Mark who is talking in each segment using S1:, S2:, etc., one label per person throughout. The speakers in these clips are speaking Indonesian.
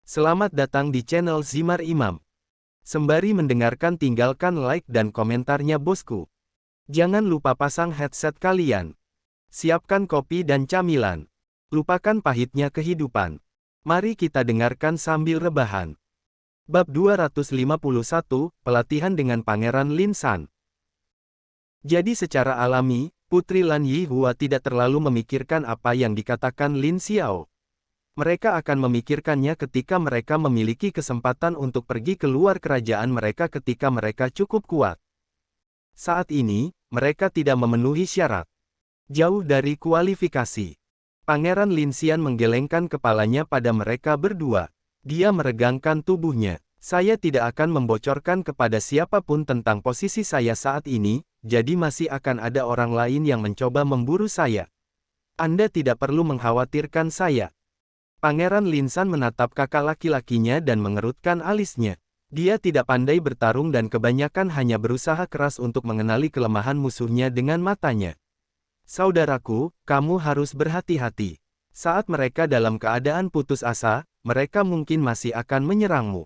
S1: Selamat datang di channel Zimar Imam. Sembari mendengarkan tinggalkan like dan komentarnya bosku. Jangan lupa pasang headset kalian. Siapkan kopi dan camilan. Lupakan pahitnya kehidupan. Mari kita dengarkan sambil rebahan. Bab 251, Pelatihan dengan Pangeran Lin San. Jadi secara alami, Putri Lan Yihua tidak terlalu memikirkan apa yang dikatakan Lin Xiao. Mereka akan memikirkannya ketika mereka memiliki kesempatan untuk pergi keluar kerajaan mereka ketika mereka cukup kuat. Saat ini, mereka tidak memenuhi syarat. Jauh dari kualifikasi. Pangeran Lin Xian menggelengkan kepalanya pada mereka berdua. Dia meregangkan tubuhnya. Saya tidak akan membocorkan kepada siapapun tentang posisi saya saat ini, jadi masih akan ada orang lain yang mencoba memburu saya. Anda tidak perlu mengkhawatirkan saya. Pangeran Lin San menatap kakak laki-lakinya dan mengerutkan alisnya. Dia tidak pandai bertarung dan kebanyakan hanya berusaha keras untuk mengenali kelemahan musuhnya dengan matanya. Saudaraku, kamu harus berhati-hati. Saat mereka dalam keadaan putus asa, mereka mungkin masih akan menyerangmu.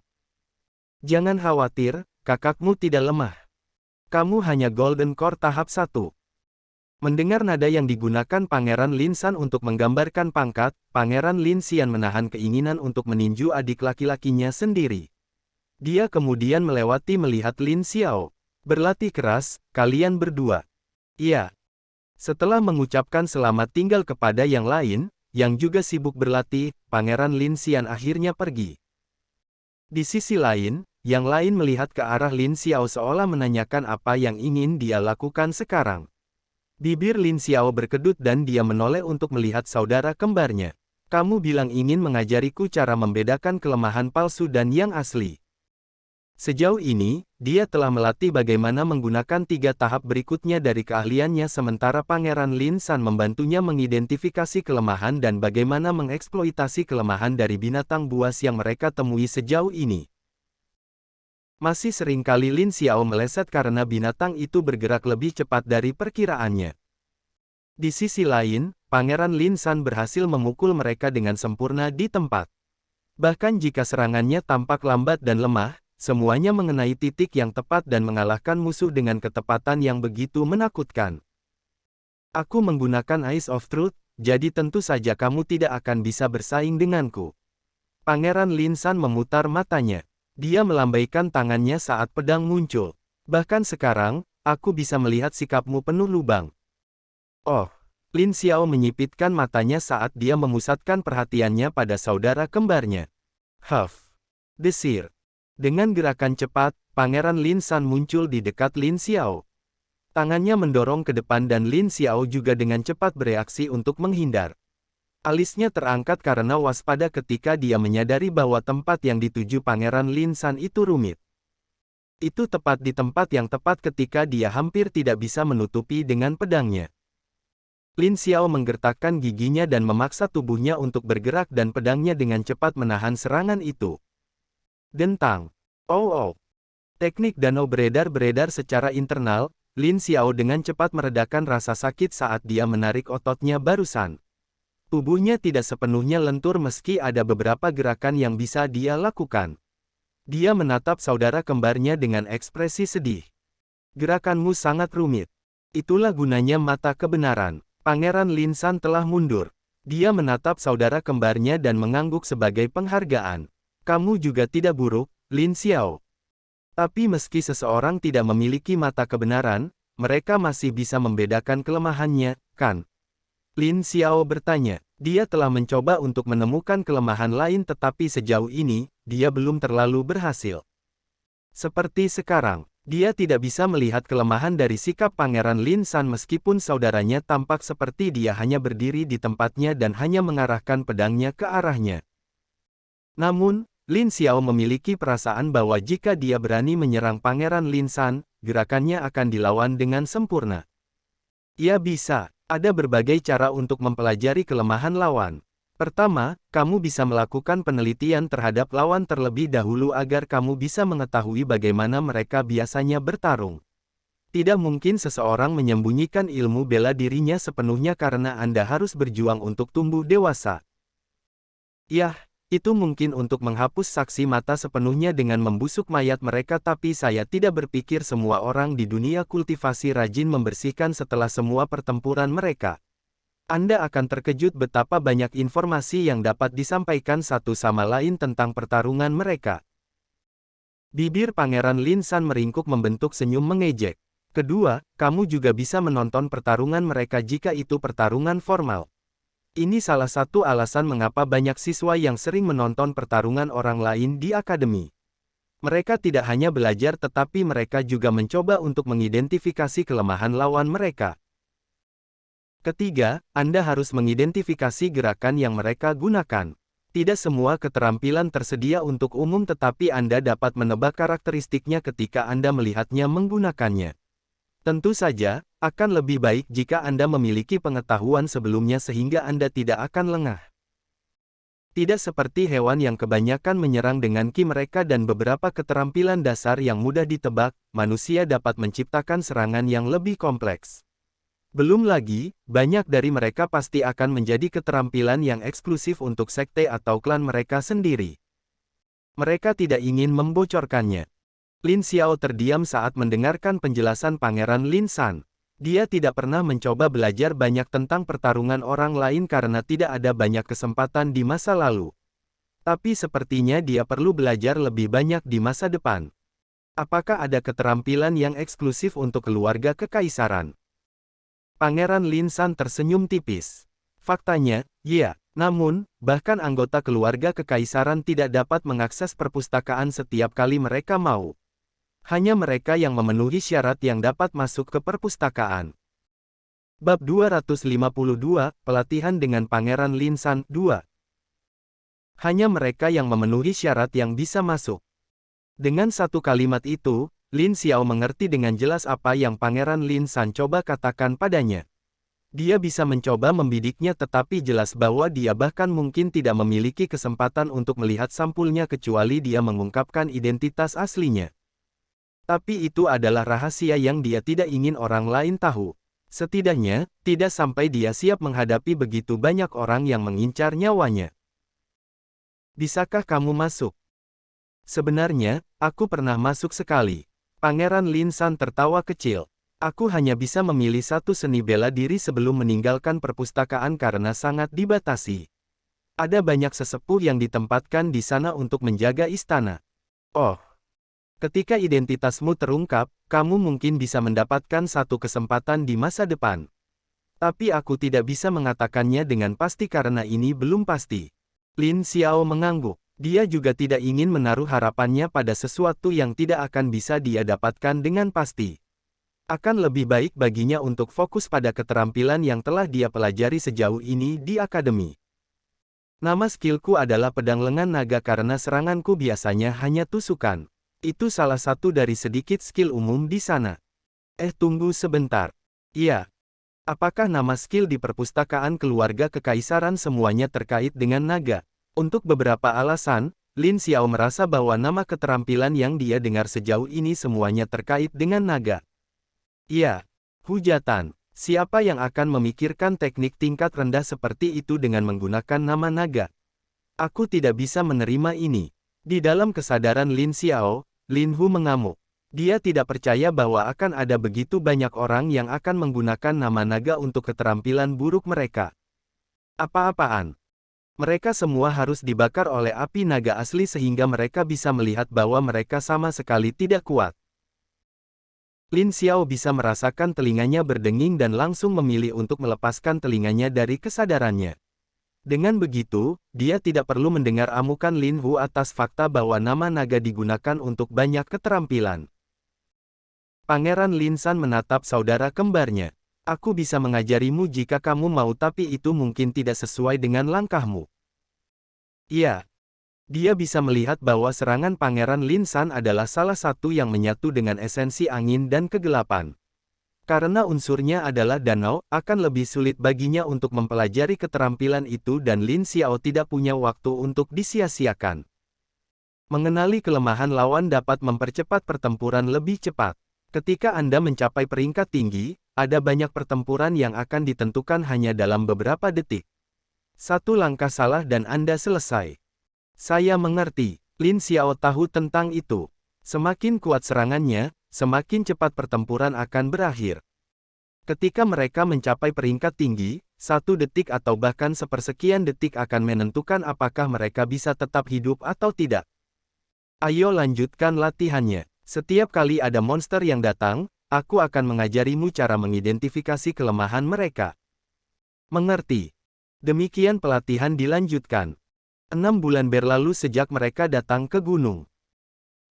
S1: Jangan khawatir, kakakmu tidak lemah. Kamu hanya Golden Core tahap 1. Mendengar nada yang digunakan Pangeran Lin San untuk menggambarkan pangkat, Pangeran Lin Xian menahan keinginan untuk meninju adik laki-lakinya sendiri. Dia kemudian melewati melihat Lin Xiao. Berlatih keras, kalian berdua. Iya. Setelah mengucapkan selamat tinggal kepada yang lain, yang juga sibuk berlatih, Pangeran Lin Xian akhirnya pergi. Di sisi lain, yang lain melihat ke arah Lin Xiao seolah menanyakan apa yang ingin dia lakukan sekarang. Bibir Lin Xiao berkedut dan dia menoleh untuk melihat saudara kembarnya. Kamu bilang ingin mengajariku cara membedakan kelemahan palsu dan yang asli. Sejauh ini, dia telah melatih bagaimana menggunakan 3 tahap berikutnya dari keahliannya sementara Pangeran Lin San membantunya mengidentifikasi kelemahan dan bagaimana mengeksploitasi kelemahan dari binatang buas yang mereka temui sejauh ini. Masih sering kali Lin Xiao meleset karena binatang itu bergerak lebih cepat dari perkiraannya. Di sisi lain, Pangeran Lin San berhasil memukul mereka dengan sempurna di tempat. Bahkan jika serangannya tampak lambat dan lemah, semuanya mengenai titik yang tepat dan mengalahkan musuh dengan ketepatan yang begitu menakutkan. Aku menggunakan Eyes of Truth, jadi tentu saja kamu tidak akan bisa bersaing denganku. Pangeran Lin San memutar matanya. Dia melambaikan tangannya saat pedang muncul. Bahkan sekarang, aku bisa melihat sikapmu penuh lubang. Oh, Lin Xiao menyipitkan matanya saat dia memusatkan perhatiannya pada saudara kembarnya. Huff. Desir. Dengan gerakan cepat, Pangeran Lin San muncul di dekat Lin Xiao. Tangannya mendorong ke depan dan Lin Xiao juga dengan cepat bereaksi untuk menghindar. Alisnya terangkat karena waspada ketika dia menyadari bahwa tempat yang dituju Pangeran Lin San itu rumit. Itu tepat di tempat yang tepat ketika dia hampir tidak bisa menutupi dengan pedangnya. Lin Xiao menggertakkan giginya dan memaksa tubuhnya untuk bergerak dan pedangnya dengan cepat menahan serangan itu. Dentang. Oh. Teknik danau beredar secara internal, Lin Xiao dengan cepat meredakan rasa sakit saat dia menarik ototnya barusan. Tubuhnya tidak sepenuhnya lentur meski ada beberapa gerakan yang bisa dia lakukan. Dia menatap saudara kembarnya dengan ekspresi sedih. Gerakanmu sangat rumit. Itulah gunanya mata kebenaran. Pangeran Lin San telah mundur. Dia menatap saudara kembarnya dan mengangguk sebagai penghargaan. Kamu juga tidak buruk, Lin Xiao. Tapi meski seseorang tidak memiliki mata kebenaran, mereka masih bisa membedakan kelemahannya, kan? Lin Xiao bertanya. Dia telah mencoba untuk menemukan kelemahan lain tetapi sejauh ini, dia belum terlalu berhasil. Seperti sekarang, dia tidak bisa melihat kelemahan dari sikap Pangeran Lin San meskipun saudaranya tampak seperti dia hanya berdiri di tempatnya dan hanya mengarahkan pedangnya ke arahnya. Namun, Lin Xiao memiliki perasaan bahwa jika dia berani menyerang Pangeran Lin San, gerakannya akan dilawan dengan sempurna. Ia bisa. Ada berbagai cara untuk mempelajari kelemahan lawan. Pertama, kamu bisa melakukan penelitian terhadap lawan terlebih dahulu agar kamu bisa mengetahui bagaimana mereka biasanya bertarung. Tidak mungkin seseorang menyembunyikan ilmu bela dirinya sepenuhnya karena Anda harus berjuang untuk tumbuh dewasa. Yah, Itu mungkin untuk menghapus saksi mata sepenuhnya dengan membusuk mayat mereka, tapi saya tidak berpikir semua orang di dunia kultivasi rajin membersihkan setelah semua pertempuran mereka. Anda akan terkejut betapa banyak informasi yang dapat disampaikan satu sama lain tentang pertarungan mereka. Bibir Pangeran Lin San meringkuk membentuk senyum mengejek. Kedua, kamu juga bisa menonton pertarungan mereka jika itu pertarungan formal. Ini salah satu alasan mengapa banyak siswa yang sering menonton pertarungan orang lain di akademi. Mereka tidak hanya belajar tetapi mereka juga mencoba untuk mengidentifikasi kelemahan lawan mereka. Ketiga, Anda harus mengidentifikasi gerakan yang mereka gunakan. Tidak semua keterampilan tersedia untuk umum tetapi Anda dapat menebak karakteristiknya ketika Anda melihatnya menggunakannya. Tentu saja, akan lebih baik jika Anda memiliki pengetahuan sebelumnya sehingga Anda tidak akan lengah. Tidak seperti hewan yang kebanyakan menyerang dengan ki mereka dan beberapa keterampilan dasar yang mudah ditebak, manusia dapat menciptakan serangan yang lebih kompleks. Belum lagi, banyak dari mereka pasti akan menjadi keterampilan yang eksklusif untuk sekte atau klan mereka sendiri. Mereka tidak ingin membocorkannya. Lin Xiao terdiam saat mendengarkan penjelasan Pangeran Lin San. Dia tidak pernah mencoba belajar banyak tentang pertarungan orang lain karena tidak ada banyak kesempatan di masa lalu. Tapi sepertinya dia perlu belajar lebih banyak di masa depan. Apakah ada keterampilan yang eksklusif untuk keluarga kekaisaran? Pangeran Lin San tersenyum tipis. Faktanya, ya. Namun, bahkan anggota keluarga kekaisaran tidak dapat mengakses perpustakaan setiap kali mereka mau. Hanya mereka yang memenuhi syarat yang dapat masuk ke perpustakaan. Bab 252, Pelatihan dengan Pangeran Lin San 2. Hanya mereka yang memenuhi syarat yang bisa masuk. Dengan satu kalimat itu, Lin Xiao mengerti dengan jelas apa yang Pangeran Lin San coba katakan padanya. Dia bisa mencoba membidiknya tetapi jelas bahwa dia bahkan mungkin tidak memiliki kesempatan untuk melihat sampulnya kecuali dia mengungkapkan identitas aslinya. Tapi itu adalah rahasia yang dia tidak ingin orang lain tahu. Setidaknya, tidak sampai dia siap menghadapi begitu banyak orang yang mengincar nyawanya. Bisakah kamu masuk? Sebenarnya, aku pernah masuk sekali. Pangeran Lin San tertawa kecil. Aku hanya bisa memilih satu seni bela diri sebelum meninggalkan perpustakaan karena sangat dibatasi. Ada banyak sesepuh yang ditempatkan di sana untuk menjaga istana. Oh. Ketika identitasmu terungkap, kamu mungkin bisa mendapatkan satu kesempatan di masa depan. Tapi aku tidak bisa mengatakannya dengan pasti karena ini belum pasti. Lin Xiao mengangguk. Dia juga tidak ingin menaruh harapannya pada sesuatu yang tidak akan bisa dia dapatkan dengan pasti. Akan lebih baik baginya untuk fokus pada keterampilan yang telah dia pelajari sejauh ini di akademi. Nama skillku adalah pedang lengan naga karena seranganku biasanya hanya tusukan. Itu salah satu dari sedikit skill umum di sana. Tunggu sebentar. Iya. Apakah nama skill di perpustakaan keluarga kekaisaran semuanya terkait dengan naga? Untuk beberapa alasan, Lin Xiao merasa bahwa nama keterampilan yang dia dengar sejauh ini semuanya terkait dengan naga. Iya. Hujatan. Siapa yang akan memikirkan teknik tingkat rendah seperti itu dengan menggunakan nama naga? Aku tidak bisa menerima ini. Di dalam kesadaran Lin Xiao, Lin Hu mengamuk. Dia tidak percaya bahwa akan ada begitu banyak orang yang akan menggunakan nama naga untuk keterampilan buruk mereka. Apa-apaan? Mereka semua harus dibakar oleh api naga asli sehingga mereka bisa melihat bahwa mereka sama sekali tidak kuat. Lin Xiao bisa merasakan telinganya berdenging dan langsung memilih untuk melepaskan telinganya dari kesadarannya. Dengan begitu, dia tidak perlu mendengar amukan Lin Hu atas fakta bahwa nama naga digunakan untuk banyak keterampilan. Pangeran Lin San menatap saudara kembarnya. Aku bisa mengajarimu jika kamu mau tapi itu mungkin tidak sesuai dengan langkahmu. Iya. Dia bisa melihat bahwa serangan Pangeran Lin San adalah salah satu yang menyatu dengan esensi angin dan kegelapan. Karena unsurnya adalah danau, akan lebih sulit baginya untuk mempelajari keterampilan itu dan Lin Xiao tidak punya waktu untuk disia-siakan. Mengenali kelemahan lawan dapat mempercepat pertempuran lebih cepat. Ketika Anda mencapai peringkat tinggi, ada banyak pertempuran yang akan ditentukan hanya dalam beberapa detik. Satu langkah salah dan Anda selesai. Saya mengerti. Lin Xiao tahu tentang itu. Semakin kuat serangannya, semakin cepat pertempuran akan berakhir. Ketika mereka mencapai peringkat tinggi, 1 detik atau bahkan sepersekian detik akan menentukan apakah mereka bisa tetap hidup atau tidak. Ayo lanjutkan latihannya. Setiap kali ada monster yang datang, aku akan mengajarimu cara mengidentifikasi kelemahan mereka. Mengerti. Demikian pelatihan dilanjutkan. 6 bulan berlalu sejak mereka datang ke gunung.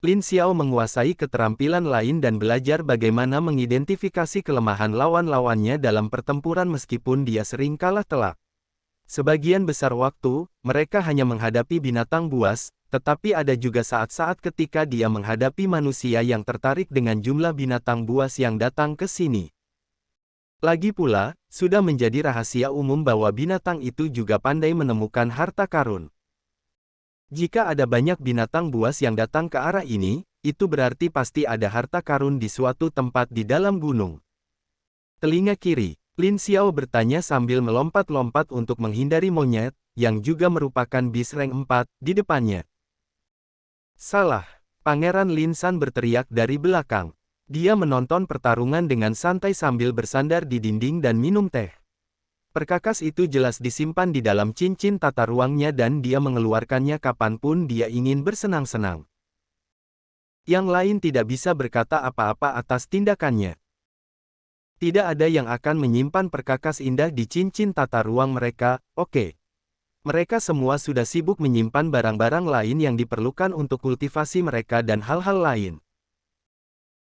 S1: Lin Xiao menguasai keterampilan lain dan belajar bagaimana mengidentifikasi kelemahan lawan-lawannya dalam pertempuran meskipun dia sering kalah telak. Sebagian besar waktu, mereka hanya menghadapi binatang buas, tetapi ada juga saat-saat ketika dia menghadapi manusia yang tertarik dengan jumlah binatang buas yang datang ke sini. Lagi pula, sudah menjadi rahasia umum bahwa binatang itu juga pandai menemukan harta karun. Jika ada banyak binatang buas yang datang ke arah ini, itu berarti pasti ada harta karun di suatu tempat di dalam gunung. Telinga kiri, Lin Xiao bertanya sambil melompat-lompat untuk menghindari monyet, yang juga merupakan bis rank 4, di depannya. Salah, Pangeran Lin San berteriak dari belakang. Dia menonton pertarungan dengan santai sambil bersandar di dinding dan minum teh. Perkakas itu jelas disimpan di dalam cincin tata ruangnya dan dia mengeluarkannya kapanpun dia ingin bersenang-senang. Yang lain tidak bisa berkata apa-apa atas tindakannya. Tidak ada yang akan menyimpan perkakas indah di cincin tata ruang mereka, oke. Mereka semua sudah sibuk menyimpan barang-barang lain yang diperlukan untuk kultivasi mereka dan hal-hal lain.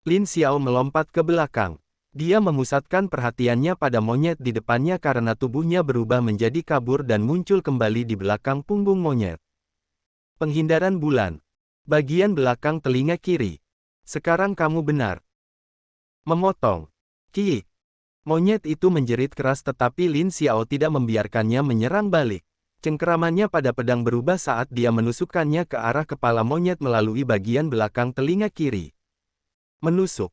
S1: Lin Xiao melompat ke belakang. Dia memusatkan perhatiannya pada monyet di depannya karena tubuhnya berubah menjadi kabur dan muncul kembali di belakang punggung monyet. Penghindaran bulan. Bagian belakang telinga kiri. Sekarang kamu benar. Memotong. Ki. Monyet itu menjerit keras tetapi Lin Xiao tidak membiarkannya menyerang balik. Cengkeramannya pada pedang berubah saat dia menusukkannya ke arah kepala monyet melalui bagian belakang telinga kiri. Menusuk.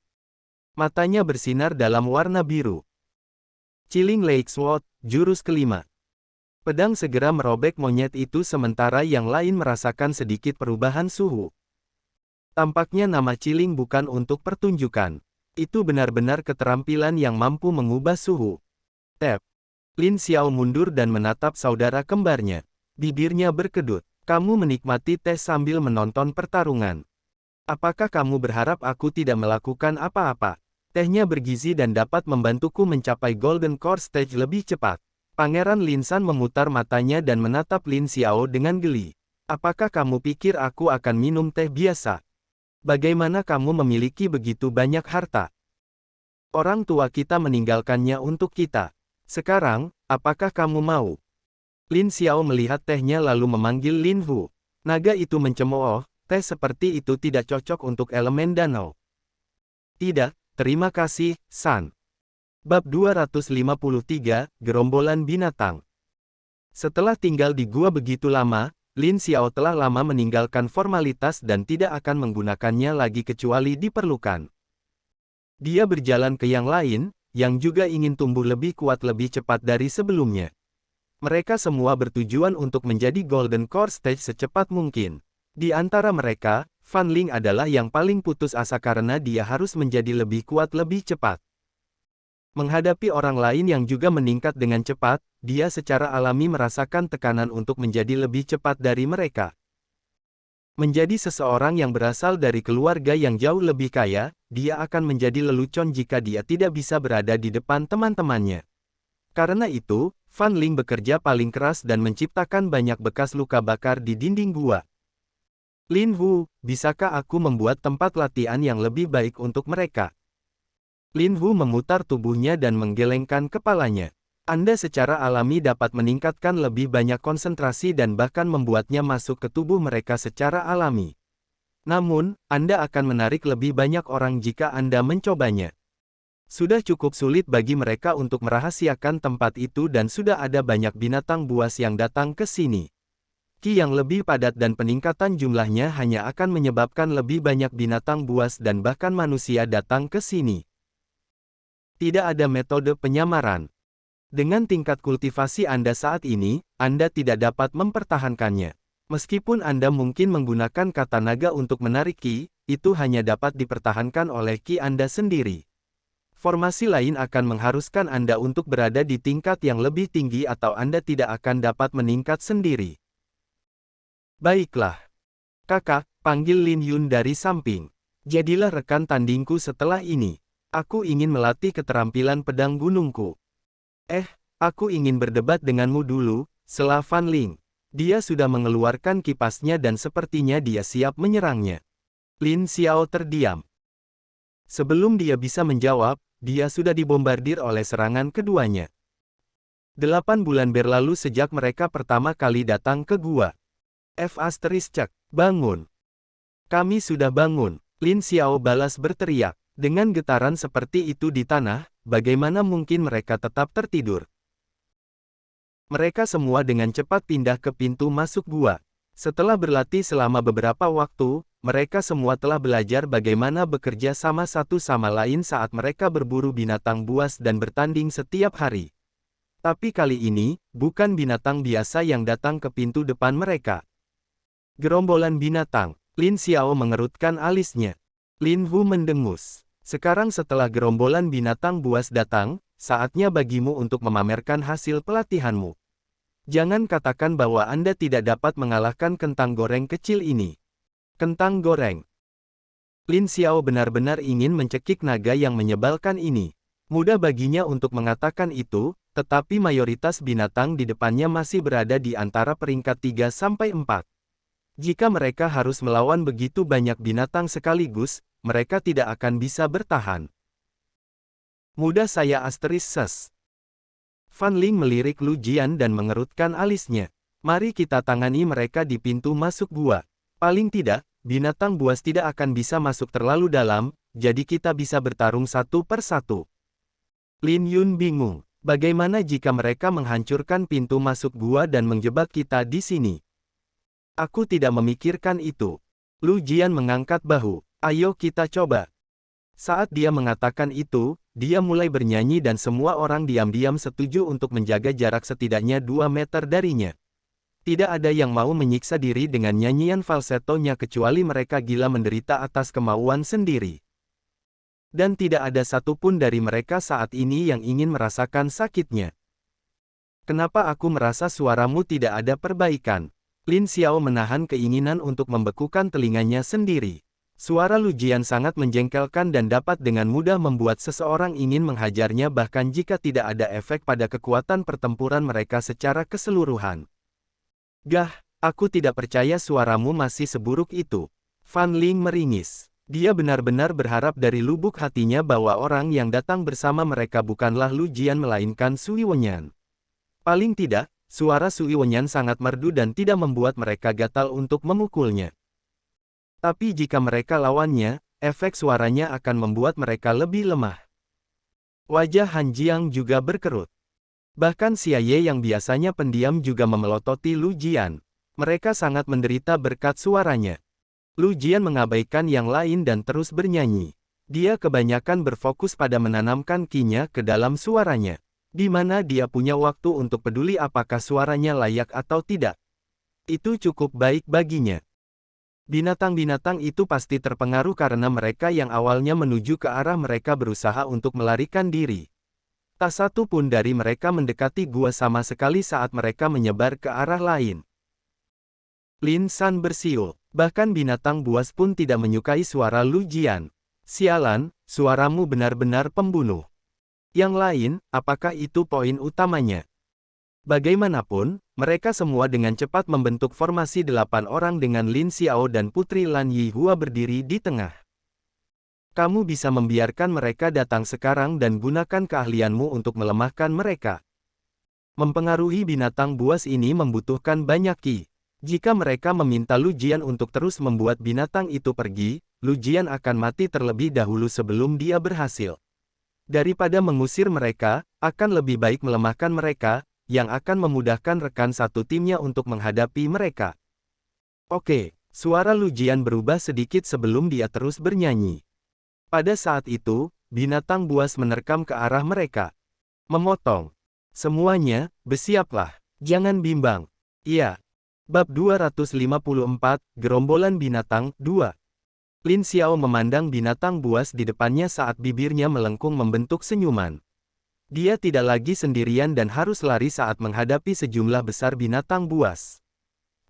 S1: Matanya bersinar dalam warna biru. Chilling Lake Sword, jurus kelima. Pedang segera merobek monyet itu sementara yang lain merasakan sedikit perubahan suhu. Tampaknya nama Chilling bukan untuk pertunjukan. Itu benar-benar keterampilan yang mampu mengubah suhu. Tap. Lin Xiao mundur dan menatap saudara kembarnya. Bibirnya berkedut. Kamu menikmati teh sambil menonton pertarungan. Apakah kamu berharap aku tidak melakukan apa-apa? Tehnya bergizi dan dapat membantuku mencapai Golden Core Stage lebih cepat. Pangeran Lin San memutar matanya dan menatap Lin Xiao dengan geli. Apakah kamu pikir aku akan minum teh biasa? Bagaimana kamu memiliki begitu banyak harta? Orang tua kita meninggalkannya untuk kita. Sekarang, apakah kamu mau? Lin Xiao melihat tehnya lalu memanggil Lin Hu. Naga itu mencemooh, teh seperti itu tidak cocok untuk elemen danau. Tidak. Terima kasih, San. Bab 253, Gerombolan Binatang. Setelah tinggal di gua begitu lama, Lin Xiao telah lama meninggalkan formalitas dan tidak akan menggunakannya lagi kecuali diperlukan. Dia berjalan ke yang lain, yang juga ingin tumbuh lebih kuat lebih cepat dari sebelumnya. Mereka semua bertujuan untuk menjadi Golden Core Stage secepat mungkin. Di antara mereka, Fan Ling adalah yang paling putus asa karena dia harus menjadi lebih kuat lebih cepat. Menghadapi orang lain yang juga meningkat dengan cepat, dia secara alami merasakan tekanan untuk menjadi lebih cepat dari mereka. Menjadi seseorang yang berasal dari keluarga yang jauh lebih kaya, dia akan menjadi lelucon jika dia tidak bisa berada di depan teman-temannya. Karena itu, Fan Ling bekerja paling keras dan menciptakan banyak bekas luka bakar di dinding gua. Lin Hu, bisakah aku membuat tempat latihan yang lebih baik untuk mereka? Lin Hu memutar tubuhnya dan menggelengkan kepalanya. Anda secara alami dapat meningkatkan lebih banyak konsentrasi dan bahkan membuatnya masuk ke tubuh mereka secara alami. Namun, Anda akan menarik lebih banyak orang jika Anda mencobanya. Sudah cukup sulit bagi mereka untuk merahasiakan tempat itu dan sudah ada banyak binatang buas yang datang ke sini. Ki yang lebih padat dan peningkatan jumlahnya hanya akan menyebabkan lebih banyak binatang buas dan bahkan manusia datang ke sini. Tidak ada metode penyamaran. Dengan tingkat kultivasi Anda saat ini, Anda tidak dapat mempertahankannya. Meskipun Anda mungkin menggunakan kata naga untuk menarik ki, itu hanya dapat dipertahankan oleh ki Anda sendiri. Formasi lain akan mengharuskan Anda untuk berada di tingkat yang lebih tinggi atau Anda tidak akan dapat meningkat sendiri. Baiklah. Kakak, panggil Lin Yun dari samping. Jadilah rekan tandingku setelah ini. Aku ingin melatih keterampilan pedang gunungku. Aku ingin berdebat denganmu dulu, Sela Fan Ling. Dia sudah mengeluarkan kipasnya dan sepertinya dia siap menyerangnya. Lin Xiao terdiam. Sebelum dia bisa menjawab, dia sudah dibombardir oleh serangan keduanya. 8 bulan berlalu sejak mereka pertama kali datang ke gua. Cek, bangun. Kami sudah bangun, Lin Xiao balas berteriak. Dengan getaran seperti itu di tanah, bagaimana mungkin mereka tetap tertidur? Mereka semua dengan cepat pindah ke pintu masuk gua. Setelah berlatih selama beberapa waktu, mereka semua telah belajar bagaimana bekerja sama satu sama lain saat mereka berburu binatang buas dan bertanding setiap hari. Tapi kali ini, bukan binatang biasa yang datang ke pintu depan mereka. Gerombolan binatang. Lin Xiao mengerutkan alisnya. Lin Hu mendengus. Sekarang setelah gerombolan binatang buas datang, saatnya bagimu untuk memamerkan hasil pelatihanmu. Jangan katakan bahwa Anda tidak dapat mengalahkan kentang goreng kecil ini. Kentang goreng. Lin Xiao benar-benar ingin mencekik naga yang menyebalkan ini. Mudah baginya untuk mengatakan itu, tetapi mayoritas binatang di depannya masih berada di antara peringkat 3-4. Jika mereka harus melawan begitu banyak binatang sekaligus, mereka tidak akan bisa bertahan. Mudah saya ses. Fan Ling melirik Lu Jian dan mengerutkan alisnya. Mari kita tangani mereka di pintu masuk gua. Paling tidak, binatang buas tidak akan bisa masuk terlalu dalam, jadi kita bisa bertarung satu per satu. Lin Yun bingung. Bagaimana jika mereka menghancurkan pintu masuk gua dan menjebak kita di sini? Aku tidak memikirkan itu. Lu Jian mengangkat bahu. Ayo kita coba. Saat dia mengatakan itu, dia mulai bernyanyi dan semua orang diam-diam setuju untuk menjaga jarak setidaknya 2 meter darinya. Tidak ada yang mau menyiksa diri dengan nyanyian falsetonya kecuali mereka gila menderita atas kemauan sendiri. Dan tidak ada satupun dari mereka saat ini yang ingin merasakan sakitnya. Kenapa aku merasa suaramu tidak ada perbaikan? Lin Xiao menahan keinginan untuk membekukan telinganya sendiri. Suara Lu Jian sangat menjengkelkan dan dapat dengan mudah membuat seseorang ingin menghajarnya bahkan jika tidak ada efek pada kekuatan pertempuran mereka secara keseluruhan. Gah, aku tidak percaya suaramu masih seburuk itu. Fan Ling meringis. Dia benar-benar berharap dari lubuk hatinya bahwa orang yang datang bersama mereka bukanlah Lu Jian melainkan Sui Wenyan. Paling tidak, suara Sui Wenyan sangat merdu dan tidak membuat mereka gatal untuk memukulnya. Tapi jika mereka lawannya, efek suaranya akan membuat mereka lebih lemah. Wajah Han Jiang juga berkerut. Bahkan Xia Ye yang biasanya pendiam juga memelototi Lu Jian. Mereka sangat menderita berkat suaranya. Lu Jian mengabaikan yang lain dan terus bernyanyi. Dia kebanyakan berfokus pada menanamkan ki-nya ke dalam suaranya. Di mana dia punya waktu untuk peduli apakah suaranya layak atau tidak. Itu cukup baik baginya. Binatang-binatang itu pasti terpengaruh karena mereka yang awalnya menuju ke arah mereka berusaha untuk melarikan diri. Tak satu pun dari mereka mendekati gua sama sekali saat mereka menyebar ke arah lain. Lin San bersiul. Bahkan binatang buas pun tidak menyukai suara Lu Jian. Sialan, suaramu benar-benar pembunuh. Yang lain, apakah itu poin utamanya? Bagaimanapun, mereka semua dengan cepat membentuk formasi 8 orang dengan Lin Xiao dan Putri Lan Yihua berdiri di tengah. Kamu bisa membiarkan mereka datang sekarang dan gunakan keahlianmu untuk melemahkan mereka. Mempengaruhi binatang buas ini membutuhkan banyak ki. Jika mereka meminta Lu Jian untuk terus membuat binatang itu pergi, Lu Jian akan mati terlebih dahulu sebelum dia berhasil. Daripada mengusir mereka, akan lebih baik melemahkan mereka, yang akan memudahkan rekan satu timnya untuk menghadapi mereka. Oke, suara Lu Jian berubah sedikit sebelum dia terus bernyanyi. Pada saat itu, binatang buas menerkam ke arah mereka. Memotong. Semuanya, bersiaplah. Jangan bimbang. Iya. Bab 254, Gerombolan Binatang, 2. Lin Xiao memandang binatang buas di depannya saat bibirnya melengkung membentuk senyuman. Dia tidak lagi sendirian dan harus lari saat menghadapi sejumlah besar binatang buas.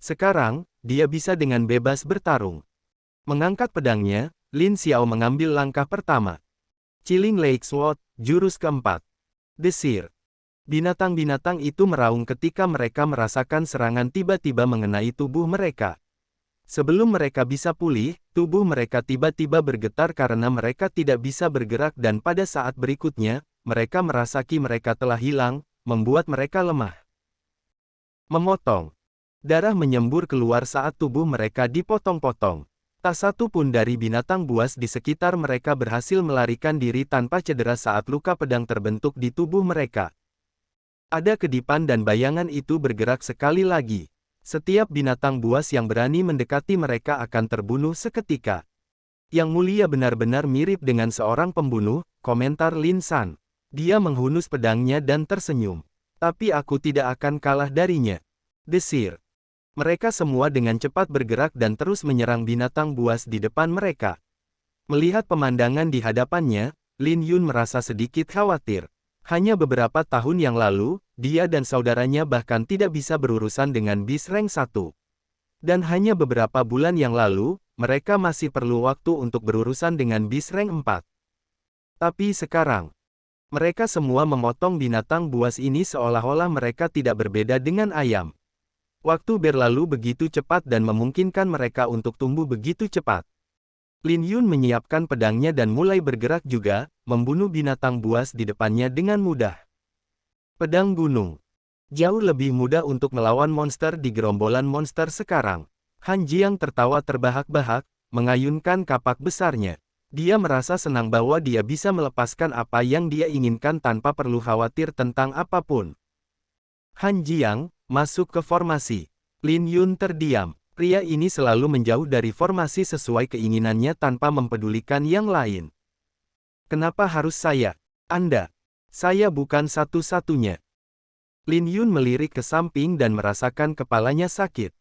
S1: Sekarang, dia bisa dengan bebas bertarung. Mengangkat pedangnya, Lin Xiao mengambil langkah pertama. Chilling Lake Sword, jurus keempat. Desir. Binatang-binatang itu meraung ketika mereka merasakan serangan tiba-tiba mengenai tubuh mereka. Sebelum mereka bisa pulih, tubuh mereka tiba-tiba bergetar karena mereka tidak bisa bergerak dan pada saat berikutnya, mereka merasa ki mereka telah hilang, membuat mereka lemah. Memotong. Darah menyembur keluar saat tubuh mereka dipotong-potong. Tak satu pun dari binatang buas di sekitar mereka berhasil melarikan diri tanpa cedera saat luka pedang terbentuk di tubuh mereka. Ada kedipan dan bayangan itu bergerak sekali lagi. Setiap binatang buas yang berani mendekati mereka akan terbunuh seketika. Yang mulia benar-benar mirip dengan seorang pembunuh, komentar Lin San. Dia menghunus pedangnya dan tersenyum. Tapi aku tidak akan kalah darinya. Desir. Mereka semua dengan cepat bergerak dan terus menyerang binatang buas di depan mereka. Melihat pemandangan di hadapannya, Lin Yun merasa sedikit khawatir. Hanya beberapa tahun yang lalu, dia dan saudaranya bahkan tidak bisa berurusan dengan bis rank 1. Dan hanya beberapa bulan yang lalu, mereka masih perlu waktu untuk berurusan dengan bis rank 4. Tapi sekarang, mereka semua memotong binatang buas ini seolah-olah mereka tidak berbeda dengan ayam. Waktu berlalu begitu cepat dan memungkinkan mereka untuk tumbuh begitu cepat. Lin Yun menyiapkan pedangnya dan mulai bergerak juga, membunuh binatang buas di depannya dengan mudah. Pedang gunung. Jauh lebih mudah untuk melawan monster di gerombolan monster sekarang. Han Jiang tertawa terbahak-bahak, mengayunkan kapak besarnya. Dia merasa senang bahwa dia bisa melepaskan apa yang dia inginkan tanpa perlu khawatir tentang apapun. Han Jiang, masuk ke formasi. Lin Yun terdiam. Pria ini selalu menjauh dari formasi sesuai keinginannya tanpa mempedulikan yang lain. Kenapa harus saya? Anda. Saya bukan satu-satunya. Lin Yun melirik ke samping dan merasakan kepalanya sakit.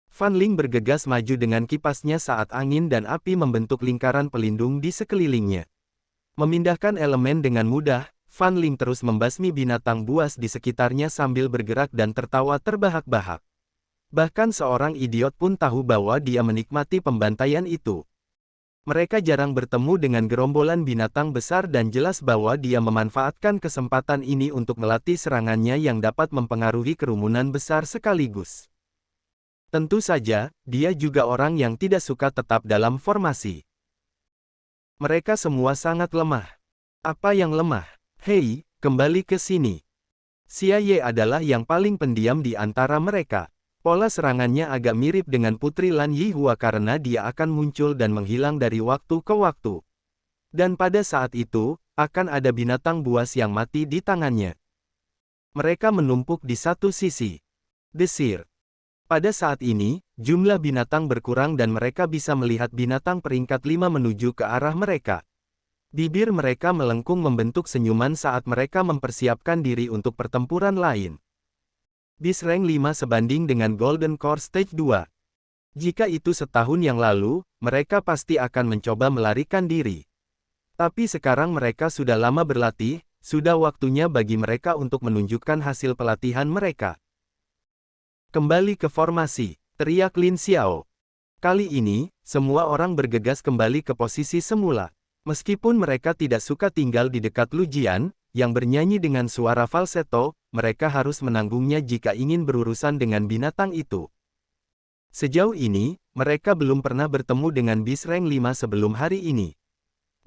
S1: Fan Ling bergegas maju dengan kipasnya saat angin dan api membentuk lingkaran pelindung di sekelilingnya. Memindahkan elemen dengan mudah, Fan Ling terus membasmi binatang buas di sekitarnya sambil bergerak dan tertawa terbahak-bahak. Bahkan seorang idiot pun tahu bahwa dia menikmati pembantaian itu. Mereka jarang bertemu dengan gerombolan binatang besar dan jelas bahwa dia memanfaatkan kesempatan ini untuk melatih serangannya yang dapat mempengaruhi kerumunan besar sekaligus. Tentu saja, dia juga orang yang tidak suka tetap dalam formasi. Mereka semua sangat lemah. Apa yang lemah? Hei, kembali ke sini. Xia Ye adalah yang paling pendiam di antara mereka. Pola serangannya agak mirip dengan Putri Lan Yihua karena dia akan muncul dan menghilang dari waktu ke waktu. Dan pada saat itu, akan ada binatang buas yang mati di tangannya. Mereka menumpuk di satu sisi. Desir. Pada saat ini, jumlah binatang berkurang dan mereka bisa melihat binatang peringkat 5 menuju ke arah mereka. Bibir mereka melengkung membentuk senyuman saat mereka mempersiapkan diri untuk pertempuran lain. Bis rank 5 sebanding dengan Golden Core Stage 2. Jika itu setahun yang lalu, mereka pasti akan mencoba melarikan diri. Tapi sekarang mereka sudah lama berlatih, sudah waktunya bagi mereka untuk menunjukkan hasil pelatihan mereka. Kembali ke formasi, teriak Lin Xiao. Kali ini, semua orang bergegas kembali ke posisi semula. Meskipun mereka tidak suka tinggal di dekat Lu Jian, yang bernyanyi dengan suara falsetto, mereka harus menanggungnya jika ingin berurusan dengan binatang itu. Sejauh ini, mereka belum pernah bertemu dengan bis rank 5 sebelum hari ini.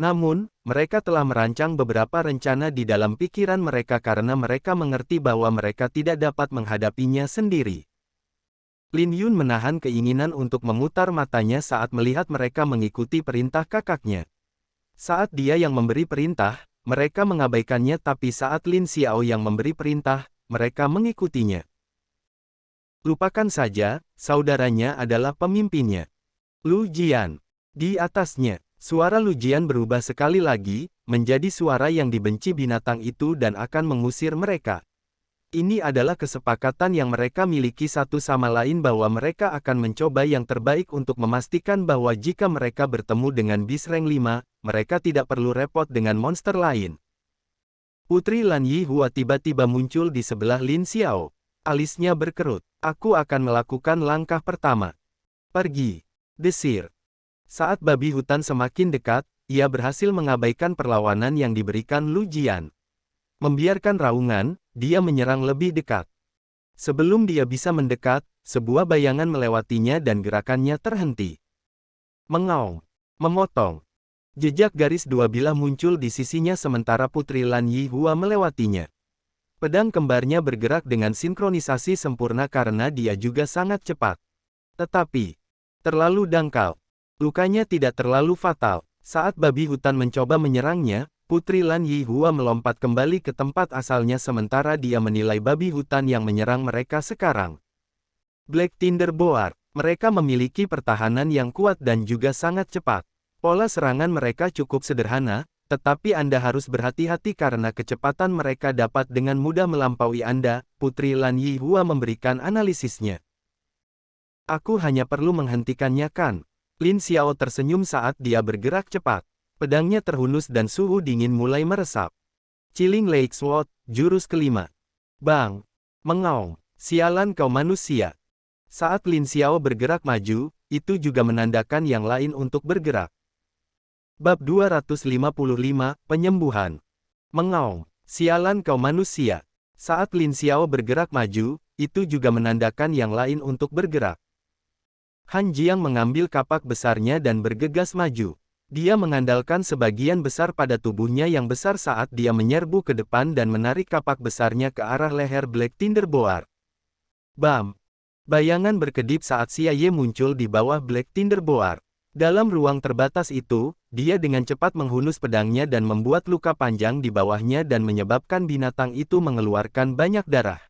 S1: Namun, mereka telah merancang beberapa rencana di dalam pikiran mereka karena mereka mengerti bahwa mereka tidak dapat menghadapinya sendiri. Lin Yun menahan keinginan untuk memutar matanya saat melihat mereka mengikuti perintah kakaknya. Saat dia yang memberi perintah, mereka mengabaikannya tapi saat Lin Xiao yang memberi perintah, mereka mengikutinya. Lupakan saja, saudaranya adalah pemimpinnya. Lu Jian. Di atasnya, suara Lu Jian berubah sekali lagi, menjadi suara yang dibenci binatang itu dan akan mengusir mereka. Ini adalah kesepakatan yang mereka miliki satu sama lain bahwa mereka akan mencoba yang terbaik untuk memastikan bahwa jika mereka bertemu dengan bis rank 5, mereka tidak perlu repot dengan monster lain. Putri Lan Yihua tiba-tiba muncul di sebelah Lin Xiao. Alisnya berkerut. Aku akan melakukan langkah pertama. Pergi. Desir. Saat babi hutan semakin dekat, ia berhasil mengabaikan perlawanan yang diberikan Lu Jian. Membiarkan raungan, dia menyerang lebih dekat. Sebelum dia bisa mendekat, sebuah bayangan melewatinya dan gerakannya terhenti. Mengaung. Memotong. Jejak garis dua bilah muncul di sisinya sementara Putri Lan Yihua melewatinya. Pedang kembarnya bergerak dengan sinkronisasi sempurna karena dia juga sangat cepat. Tetapi, terlalu dangkal. Lukanya tidak terlalu fatal. Saat babi hutan mencoba menyerangnya, Putri Lan Yihua melompat kembali ke tempat asalnya sementara dia menilai babi hutan yang menyerang mereka sekarang. Black Tinder Boar. Mereka memiliki pertahanan yang kuat dan juga sangat cepat. Pola serangan mereka cukup sederhana, tetapi Anda harus berhati-hati karena kecepatan mereka dapat dengan mudah melampaui Anda, Putri Lan Yihua memberikan analisisnya. Aku hanya perlu menghentikannya kan? Lin Xiao tersenyum saat dia bergerak cepat. Pedangnya terhunus dan suhu dingin mulai meresap. Chilling Lake Sword, jurus kelima. Bang! Mengaung. Sialan kau manusia. Saat Lin Xiao bergerak maju, itu juga menandakan yang lain untuk bergerak. Bab 255, Penyembuhan. Mengaung. Sialan kau manusia. Saat Lin Xiao bergerak maju, itu juga menandakan yang lain untuk bergerak. Han Jiang mengambil kapak besarnya dan bergegas maju. Dia mengandalkan sebagian besar pada tubuhnya yang besar saat dia menyerbu ke depan dan menarik kapak besarnya ke arah leher Black Tinder Boar. Bam! Bayangan berkedip saat Xia Ye muncul di bawah Black Tinder Boar. Dalam ruang terbatas itu, dia dengan cepat menghunus pedangnya dan membuat luka panjang di bawahnya dan menyebabkan binatang itu mengeluarkan banyak darah.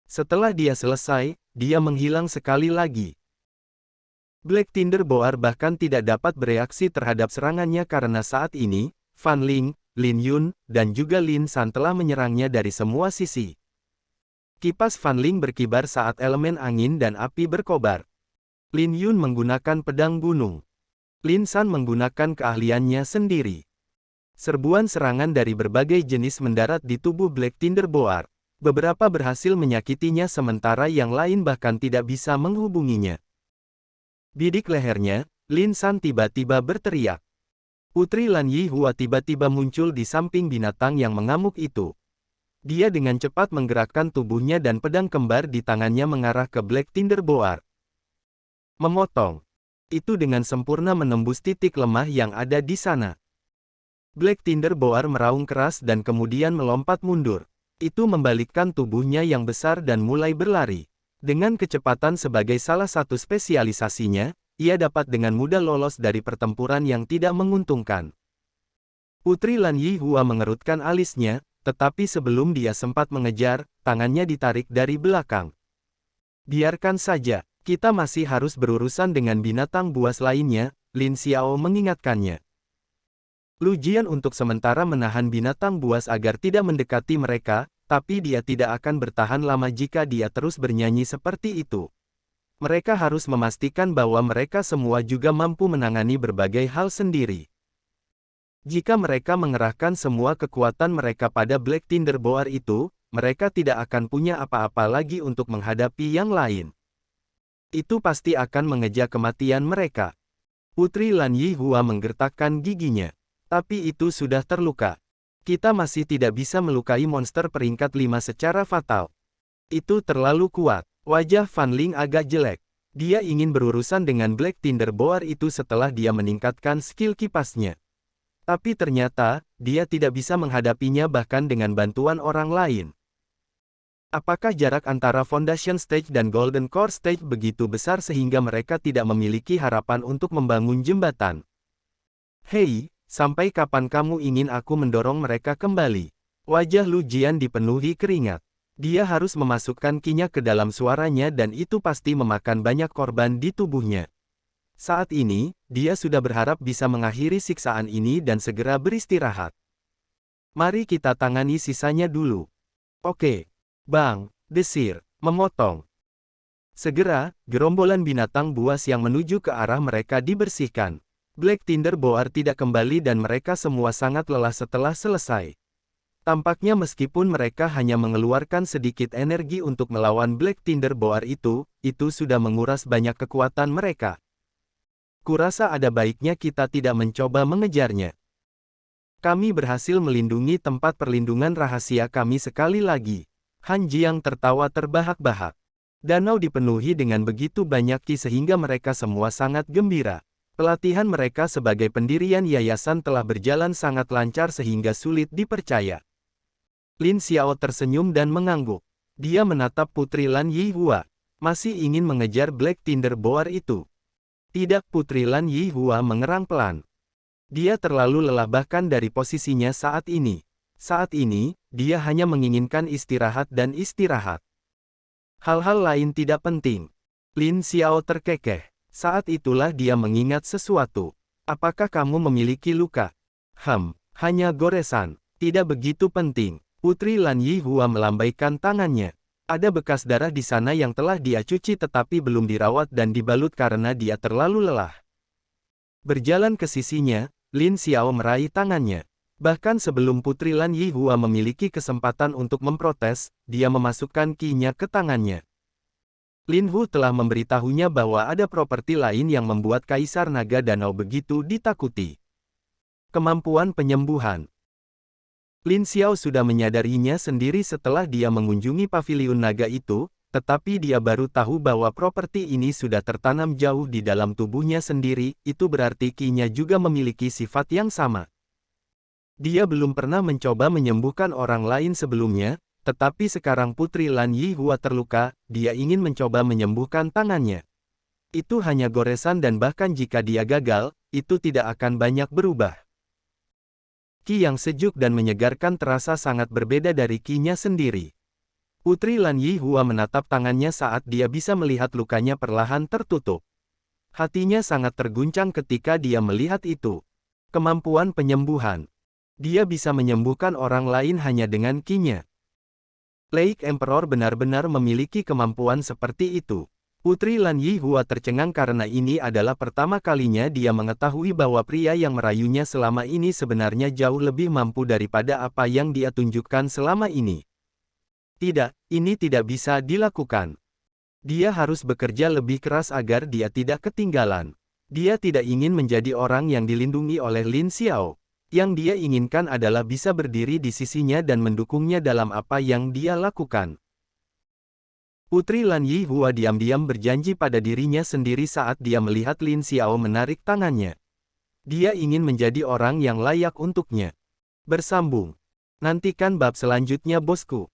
S1: Setelah dia selesai, dia menghilang sekali lagi. Black Tinder Boar bahkan tidak dapat bereaksi terhadap serangannya karena saat ini, Fan Ling, Lin Yun, dan juga Lin San telah menyerangnya dari semua sisi. Kipas Fan Ling berkibar saat elemen angin dan api berkobar. Lin Yun menggunakan pedang gunung. Lin San menggunakan keahliannya sendiri. Serbuan serangan dari berbagai jenis mendarat di tubuh Black Tinder Boar. Beberapa berhasil menyakitinya sementara yang lain bahkan tidak bisa menghubunginya. Bidik lehernya, Lin San tiba-tiba berteriak. Putri Lan Yihua tiba-tiba muncul di samping binatang yang mengamuk itu. Dia dengan cepat menggerakkan tubuhnya dan pedang kembar di tangannya mengarah ke Black Tinder Boar. Memotong. Itu dengan sempurna menembus titik lemah yang ada di sana. Black Tinder Boar meraung keras dan kemudian melompat mundur. Itu membalikkan tubuhnya yang besar dan mulai berlari. Dengan kecepatan sebagai salah satu spesialisasinya, ia dapat dengan mudah lolos dari pertempuran yang tidak menguntungkan. Putri Lan Yihua mengerutkan alisnya, tetapi sebelum dia sempat mengejar, tangannya ditarik dari belakang. Biarkan saja, kita masih harus berurusan dengan binatang buas lainnya, Lin Xiao mengingatkannya. Lu Jian untuk sementara menahan binatang buas agar tidak mendekati mereka, tapi dia tidak akan bertahan lama jika dia terus bernyanyi seperti itu. Mereka harus memastikan bahwa mereka semua juga mampu menangani berbagai hal sendiri. Jika mereka mengerahkan semua kekuatan mereka pada Black Tinder Boar itu, mereka tidak akan punya apa-apa lagi untuk menghadapi yang lain. Itu pasti akan mengejar kematian mereka. Putri Lan Yihua menggertakkan giginya. Tapi itu sudah terluka. Kita masih tidak bisa melukai monster peringkat 5 secara fatal. Itu terlalu kuat. Wajah Fan Ling agak jelek. Dia ingin berurusan dengan Black Tinder Boar itu setelah dia meningkatkan skill kipasnya. Tapi ternyata, dia tidak bisa menghadapinya bahkan dengan bantuan orang lain. Apakah jarak antara Foundation Stage dan Golden Core Stage begitu besar sehingga mereka tidak memiliki harapan untuk membangun jembatan? Hei! Sampai kapan kamu ingin aku mendorong mereka kembali? Wajah Lu Jian dipenuhi keringat. Dia harus memasukkan kinya ke dalam suaranya dan itu pasti memakan banyak korban di tubuhnya. Saat ini, dia sudah berharap bisa mengakhiri siksaan ini dan segera beristirahat. Mari kita tangani sisanya dulu. Oke. Bang! Desir, memotong. Segera, gerombolan binatang buas yang menuju ke arah mereka dibersihkan. Black Tinder Boar tidak kembali dan mereka semua sangat lelah setelah selesai. Tampaknya meskipun mereka hanya mengeluarkan sedikit energi untuk melawan Black Tinder Boar itu sudah menguras banyak kekuatan mereka. Kurasa ada baiknya kita tidak mencoba mengejarnya. Kami berhasil melindungi tempat perlindungan rahasia kami sekali lagi. Han Jiang tertawa terbahak-bahak. Danau dipenuhi dengan begitu banyak ki sehingga mereka semua sangat gembira. Pelatihan mereka sebagai pendirian yayasan telah berjalan sangat lancar sehingga sulit dipercaya. Lin Xiao tersenyum dan mengangguk. Dia menatap Putri Lan Yihua. Masih ingin mengejar Black Tinder Boar itu. Tidak, Putri Lan Yihua mengerang pelan. Dia terlalu lelah bahkan dari posisinya saat ini. Saat ini, dia hanya menginginkan istirahat dan istirahat. Hal-hal lain tidak penting. Lin Xiao terkekeh. Saat itulah dia mengingat sesuatu. Apakah kamu memiliki luka? Hanya goresan. Tidak begitu penting. Putri Lan Yihua melambaikan tangannya. Ada bekas darah di sana yang telah dia cuci tetapi belum dirawat dan dibalut karena dia terlalu lelah. Berjalan ke sisinya, Lin Xiao meraih tangannya. Bahkan sebelum Putri Lan Yihua memiliki kesempatan untuk memprotes, dia memasukkan ki-nya ke tangannya. Lin Hu telah memberitahunya bahwa ada properti lain yang membuat Kaisar Naga Danau begitu ditakuti. Kemampuan penyembuhan. Lin Xiao sudah menyadarinya sendiri setelah dia mengunjungi paviliun naga itu, tetapi dia baru tahu bahwa properti ini sudah tertanam jauh di dalam tubuhnya sendiri, itu berarti ki-nya juga memiliki sifat yang sama. Dia belum pernah mencoba menyembuhkan orang lain sebelumnya, tetapi sekarang Putri Lan Yihua terluka, dia ingin mencoba menyembuhkan tangannya. Itu hanya goresan dan bahkan jika dia gagal, itu tidak akan banyak berubah. Ki yang sejuk dan menyegarkan terasa sangat berbeda dari ki-nya sendiri. Putri Lan Yihua menatap tangannya saat dia bisa melihat lukanya perlahan tertutup. Hatinya sangat terguncang ketika dia melihat itu. Kemampuan penyembuhan. Dia bisa menyembuhkan orang lain hanya dengan ki-nya. Lake Emperor benar-benar memiliki kemampuan seperti itu. Putri Lan Yihua tercengang karena ini adalah pertama kalinya dia mengetahui bahwa pria yang merayunya selama ini sebenarnya jauh lebih mampu daripada apa yang dia tunjukkan selama ini. Tidak, ini tidak bisa dilakukan. Dia harus bekerja lebih keras agar dia tidak ketinggalan. Dia tidak ingin menjadi orang yang dilindungi oleh Lin Xiao. Yang dia inginkan adalah bisa berdiri di sisinya dan mendukungnya dalam apa yang dia lakukan. Putri Lan Yihua diam-diam berjanji pada dirinya sendiri saat dia melihat Lin Xiao menarik tangannya. Dia ingin menjadi orang yang layak untuknya. Bersambung. Nantikan bab selanjutnya bosku.